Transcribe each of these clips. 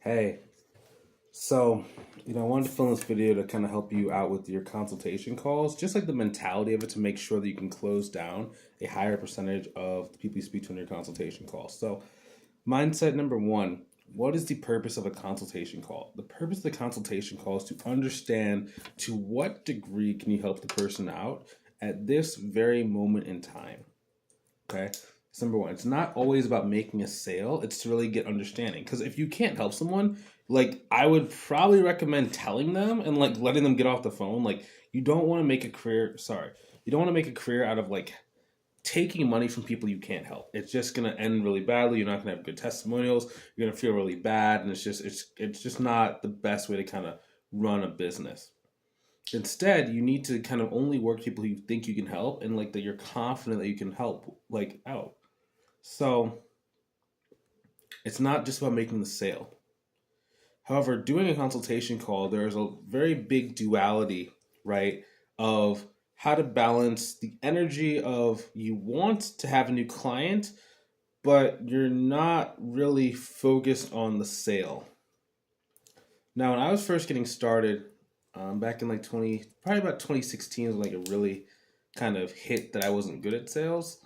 Hey, I wanted to film this video to kind of help you out with your consultation calls, just like the mentality of it to make sure that you can close down a higher percentage of the people you speak to in your consultation calls. So, mindset number one, what is the purpose of a consultation call? The purpose of the consultation call is to understand to what degree can you help the person out at this very moment in time. Okay. That's number one. It's not always about making a sale. It's to really get understanding. Because if you can't help someone, like I would probably recommend telling them and like letting them get off the phone. Like you don't want to make a career. Sorry, you don't want to make a career out of like taking money from people you can't help. It's just gonna end really badly. You're not gonna have good testimonials. You're gonna feel really bad, and it's just not the best way to kind of run a business. Instead, you need to kind of only work with people who you think you can help and like that you're confident that you can help like out. So it's not just about making the sale. However, doing a consultation call, there's a very big duality, right, of how to balance the energy of you want to have a new client, but you're not really focused on the sale. Now, when I was first getting started, back in like probably about 2016 was like a really kind of hit that I wasn't good at sales.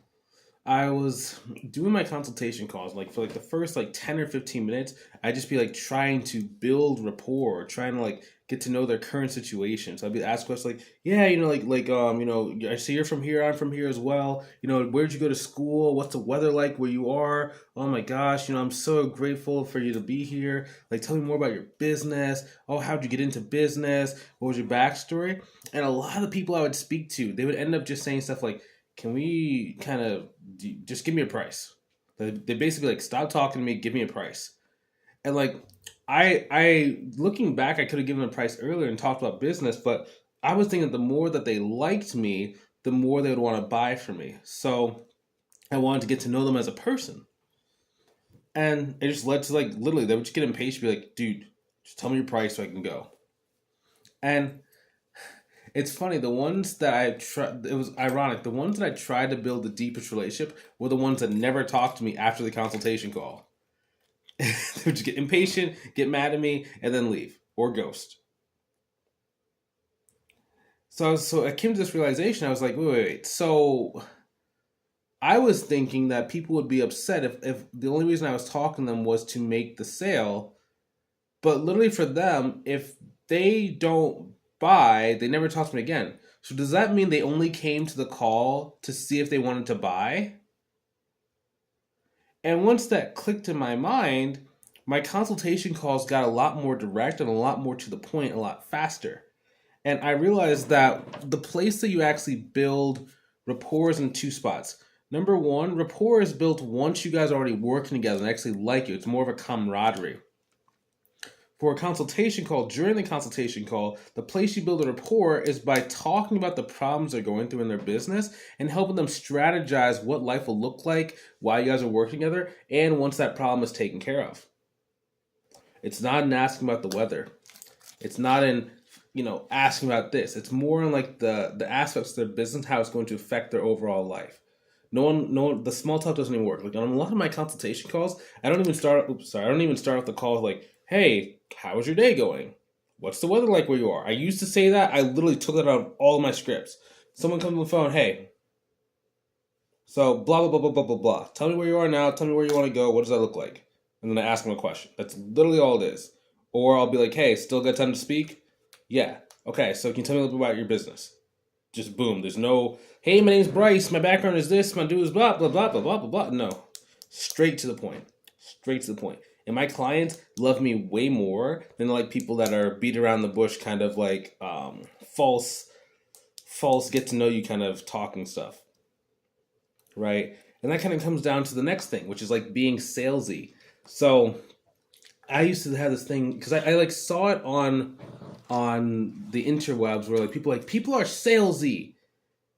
I was doing my consultation calls, like for like the first like 10 or 15 minutes, I'd just be like trying to build rapport, trying to like get to know their current situation. So I'd be asked questions like, yeah, I see you're from here, I'm from here as well. Where'd you go to school? What's the weather like where you are? Oh my gosh, I'm so grateful for you to be here. Like tell me more about your business. Oh, how'd you get into business? What was your backstory? And a lot of the people I would speak to, they would end up just saying stuff like, can we kind of just give me a price? They basically like stop talking to me, give me a price. And like I looking back, I could have given a price earlier and talked about business, but I was thinking the more that they liked me, the more they would want to buy from me. So I wanted to get to know them as a person. And it just led to like literally they would just get impatient, be like, dude, just tell me your price so I can go. And it's funny, the ones that I tried, it was ironic, the ones that I tried to build the deepest relationship were the ones that never talked to me after the consultation call. They would just get impatient, get mad at me, and then leave or ghost. So I came to this realization. I was like, wait. So I was thinking that people would be upset if the only reason I was talking to them was to make the sale. But literally for them, if they don't buy, they never talk to me again. So does that mean they only came to the call to see if they wanted to buy? And once that clicked in my mind, my consultation calls got a lot more direct and a lot more to the point, a lot faster. And I realized that the place that you actually build rapport is in two spots. Number one, rapport is built once you guys are already working together and actually like you. It's more of a camaraderie. For a consultation call, during the consultation call, the place you build a rapport is by talking about the problems they're going through in their business and helping them strategize what life will look like while you guys are working together and once that problem is taken care of. It's not in asking about the weather. It's not in, asking about this. It's more in like the aspects of their business, how it's going to affect their overall life. No one, the small talk doesn't even work. Like on a lot of my consultation calls, I don't even start. Oops, sorry. I don't even start off the call with like, "Hey, how was your day going? What's the weather like where you are?" I used to say that. I literally took that out of all of my scripts. Someone comes on the phone, "Hey, so blah blah blah blah blah blah blah. Tell me where you are now. Tell me where you want to go. What does that look like?" And then I ask them a question. That's literally all it is. Or I'll be like, "Hey, still got time to speak?" Yeah. Okay. So can you tell me a little bit about your business? Just boom. There's no, "Hey, my name's Bryce. My background is this. My do is blah blah blah blah blah blah blah." No, straight to the point. Straight to the point. And my clients love me way more than like people that are beat around the bush, kind of like false get to know you kind of talking stuff, right? And that kind of comes down to the next thing, which is like being salesy. So I used to have this thing because I like saw it on the interwebs where like people are salesy,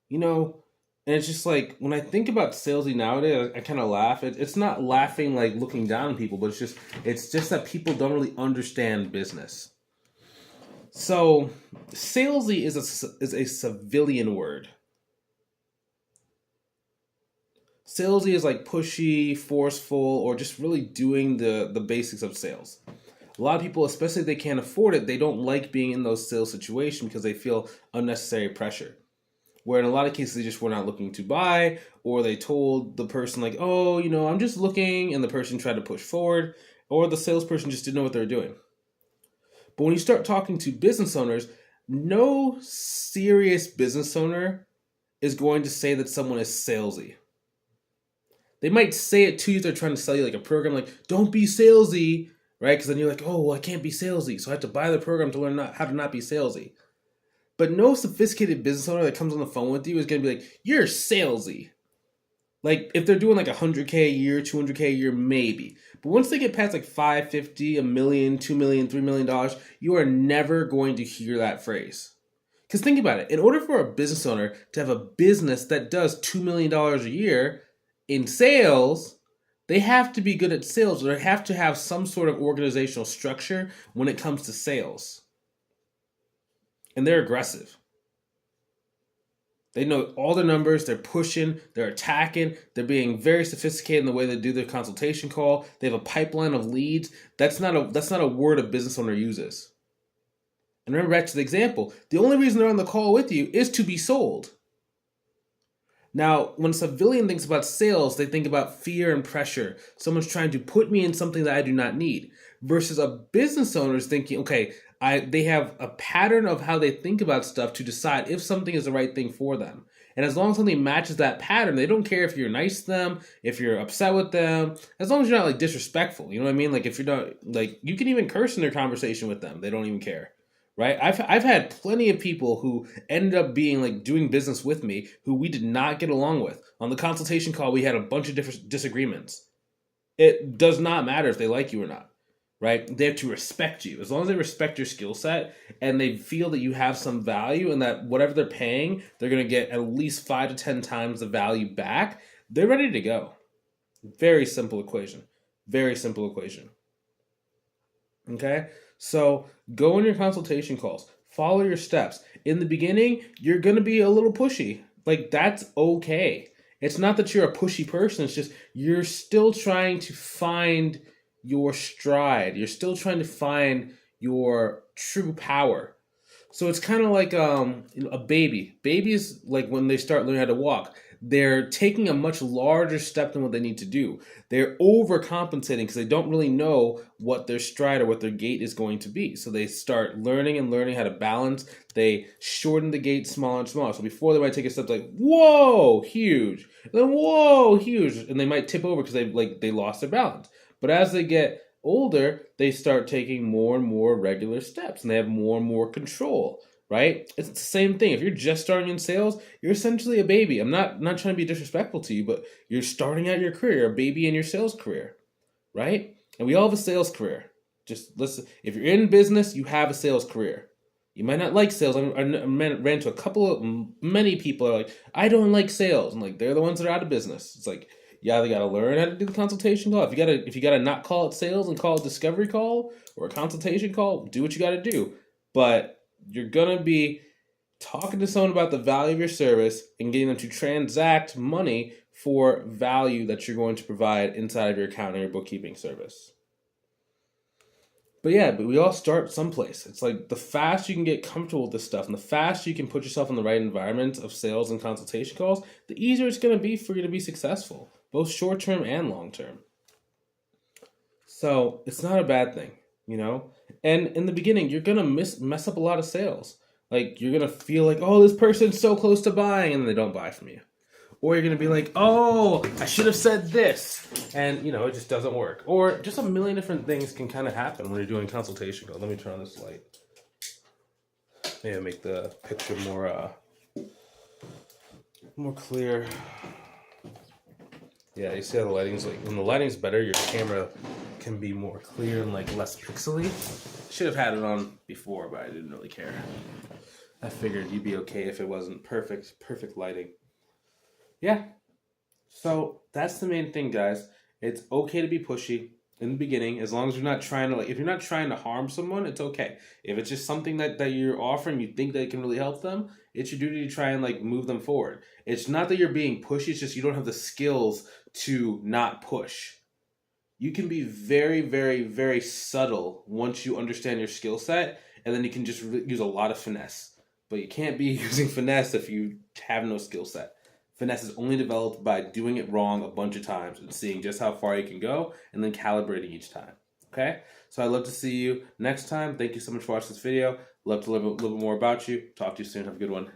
you know, and it's just like when I think about salesy nowadays, I kind of laugh. It's not laughing like looking down on people, but it's just that people don't really understand business. So salesy is a civilian word. Salesy is like pushy, forceful, or just really doing the basics of sales. A lot of people, especially if they can't afford it, they don't like being in those sales situations because they feel unnecessary pressure. Where in a lot of cases, they just were not looking to buy, or they told the person like, oh, I'm just looking, and the person tried to push forward, or the salesperson just didn't know what they were doing. But when you start talking to business owners, no serious business owner is going to say that someone is salesy. They might say it to you if they're trying to sell you like a program, like, don't be salesy, right? Because then you're like, oh, well, I can't be salesy, so I have to buy the program to learn how to not be salesy. But no sophisticated business owner that comes on the phone with you is going to be like, you're salesy. Like, if they're doing like $100K a year, $200K a year, maybe. But once they get past like $550, $1 million, $2 million, $3 million, you are never going to hear that phrase. Because think about it. In order for a business owner to have a business that does $2 million a year in sales, they have to be good at sales. Or they have to have some sort of organizational structure when it comes to sales. And they're aggressive. They know all the numbers, they're pushing, they're attacking, they're being very sophisticated in the way they do their consultation call. They have a pipeline of leads. That's not a word a business owner uses. And remember back to the example, the only reason they're on the call with you is to be sold. Now, when a civilian thinks about sales, they think about fear and pressure. Someone's trying to put me in something that I do not need. Versus a business owner is thinking, okay, they have a pattern of how they think about stuff to decide if something is the right thing for them. And as long as something matches that pattern, they don't care if you're nice to them, if you're upset with them, as long as you're not like disrespectful. You know what I mean? Like if you're not, like you can even curse in their conversation with them. They don't even care. Right? I've had plenty of people who ended up being like doing business with me who we did not get along with. On the consultation call, we had a bunch of different disagreements. It does not matter if they like you or not. Right? They have to respect you. As long as they respect your skill set and they feel that you have some value and that whatever they're paying, they're going to get at least 5 to 10 times the value back, they're ready to go. Very simple equation. Very simple equation. Okay? So go on your consultation calls. Follow your steps. In the beginning, you're going to be a little pushy. Like, that's okay. It's not that you're a pushy person. It's just you're still trying to find your stride. You're still trying to find your true power. So it's kind of like a baby. Babies, like when they start learning how to walk, they're taking a much larger step than what they need to do. They're overcompensating because they don't really know what their stride or what their gait is going to be. So they start learning how to balance. They shorten the gait smaller and smaller. So before they might take a step like, whoa, huge. And then, whoa, huge. And they might tip over because they lost their balance. But as they get older, they start taking more and more regular steps and they have more and more control, right? It's the same thing. If you're just starting in sales, you're essentially a baby. I'm not trying to be disrespectful to you, but you're starting out your career, you're a baby in your sales career, right? And we all have a sales career. Just listen, if you're in business, you have a sales career. You might not like sales. I ran into many people are like, I don't like sales. And like, they're the ones that are out of business. It's like, yeah, they got to learn how to do the consultation call. If you got to not call it sales and call it discovery call or a consultation call, do what you got to do. But you're going to be talking to someone about the value of your service and getting them to transact money for value that you're going to provide inside of your accounting or bookkeeping service. But we all start someplace. It's like the faster you can get comfortable with this stuff and the faster you can put yourself in the right environment of sales and consultation calls, the easier it's going to be for you to be successful, both short-term and long-term. So it's not a bad thing, you know? And in the beginning, you're going to mess up a lot of sales. Like, you're going to feel like, oh, this person's so close to buying, and they don't buy from you. Or you're going to be like, oh, I should have said this. And, it just doesn't work. Or just a million different things can kind of happen when you're doing consultation calls. Let me turn on this light. Maybe make the picture more clear. Yeah, you see how the lighting's like, when the lighting's better, your camera can be more clear and like less pixely. Should have had it on before, but I didn't really care. I figured you'd be okay if it wasn't perfect lighting. Yeah. So that's the main thing, guys. It's okay to be pushy in the beginning, as long as you're not trying to, if you're not trying to harm someone, it's okay. If it's just something that you're offering, you think that it can really help them, it's your duty to try and move them forward. It's not that you're being pushy, it's just you don't have the skills to not push. You can be very, very, very subtle once you understand your skill set, and then you can just use a lot of finesse. But you can't be using finesse if you have no skill set. Finesse is only developed by doing it wrong a bunch of times and seeing just how far you can go and then calibrating each time. Okay? So I'd love to see you next time. Thank you so much for watching this video. Love to learn a little bit more about you. Talk to you soon. Have a good one.